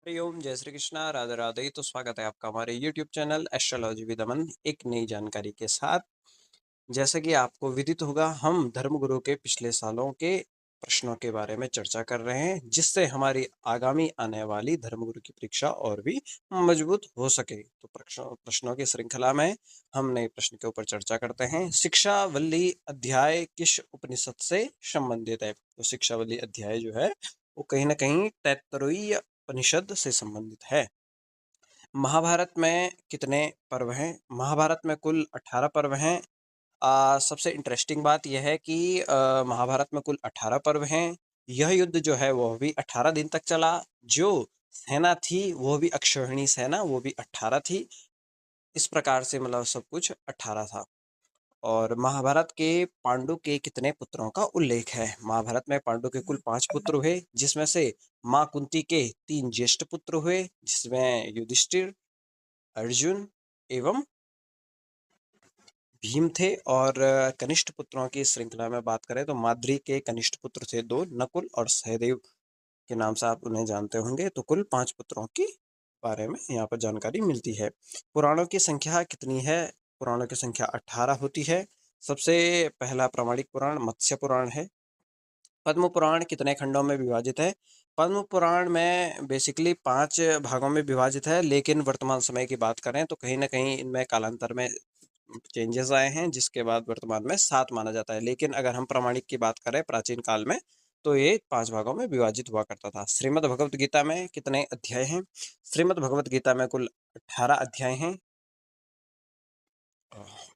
हरिओम, जय श्री कृष्णा, राधे राधे। तो स्वागत है आपका हमारे YouTube चैनल एस्ट्रोलॉजी विद अमन एक नई जानकारी के साथ। जैसे कि आपको विदित होगा, हम धर्मगुरु के पिछले सालों के प्रश्नों के बारे में चर्चा कर रहे हैं, जिससे हमारी आगामी आने वाली धर्मगुरु की परीक्षा और भी मजबूत हो सके। तो प्रश्नों की श्रृंखला में हम नए प्रश्न के ऊपर चर्चा करते हैं। शिक्षावल्ली अध्याय किस उपनिषद से संबंधित है? तो शिक्षावल्ली अध्याय जो है वो कहीं ना कहीं तैत्तरीय उपनिषद से संबंधित है। महाभारत में कितने पर्व हैं? महाभारत में कुल 18 पर्व हैं। सबसे इंटरेस्टिंग बात यह है कि महाभारत में कुल 18 पर्व हैं। यह युद्ध जो है वह भी 18 दिन तक चला। जो सेना थी वह भी अक्षौहिणी सेना, वो भी 18 थी। इस प्रकार से मतलब सब कुछ 18 था। और महाभारत के पांडु के कितने पुत्रों का उल्लेख है? महाभारत में पांडु के कुल 5 पुत्र हुए, जिसमें से माँ कुंती के 3 ज्येष्ठ पुत्र हुए, जिसमें युधिष्ठिर, अर्जुन एवं भीम थे। और कनिष्ठ पुत्रों की श्रृंखला में बात करें तो माद्री के कनिष्ठ पुत्र थे 2, नकुल और सहदेव के नाम से आप उन्हें जानते होंगे। तो कुल 5 पुत्रों के बारे में यहाँ पर जानकारी मिलती है। पुराणों की संख्या कितनी है? पुराणों की संख्या 18 होती है। सबसे पहला प्रामाणिक पुराण मत्स्य पुराण है। पद्म पुराण कितने खंडों में विभाजित है? पद्म पुराण में बेसिकली 5 भागों में विभाजित है, लेकिन वर्तमान समय की बात करें तो कहीं ना कहीं इनमें कालांतर में चेंजेस आए हैं, जिसके बाद वर्तमान में 7 माना जाता है। लेकिन अगर हम प्रामाणिक की बात करें प्राचीन काल में, तो ये 5 भागों में विभाजित हुआ करता था। श्रीमद् भगवत गीता में कितने अध्याय हैं? श्रीमद् भगवत गीता में कुल 18 अध्याय हैं।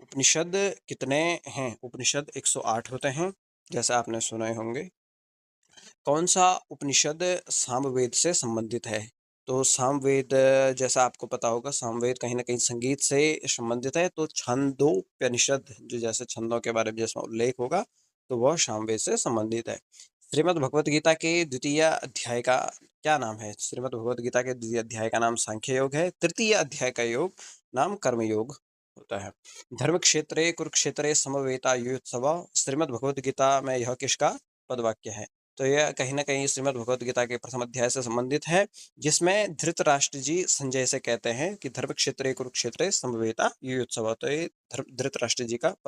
उपनिषद कितने हैं? उपनिषद 108 होते हैं, जैसे आपने सुने होंगे। कौन सा उपनिषद सामवेद से संबंधित है? तो सामवेद, जैसा आपको पता होगा, सामवेद कहीं ना कहीं संगीत से संबंधित है। तो छंदोपनिषद, जो जैसे छंदों के बारे में जिसमें उल्लेख होगा, तो वह सामवेद से संबंधित है। श्रीमद् भगवत गीता के द्वितीय अध्याय का क्या नाम है? श्रीमद् भगवत गीता के द्वितीय अध्याय का नाम सांख्य योग है। तृतीय अध्याय का योग नाम कर्म योग होता है। धर्म क्षेत्रे कुरुक्षेत्रे समवेता युयोत्सव, श्रीमद् भगवत गीता में यह किसका पद वाक्य है? तो यह कहीं ना कहीं श्रीमद् भगवत गीता के प्रथम अध्याय से संबंधित है, जिसमें धृतराष्ट्र जी संजय से कहते हैं कि धर्म क्षेत्रे कुरुक्षेत्रे समवेता युयोत्सव। तो ये धृतराष्ट्र जी का पद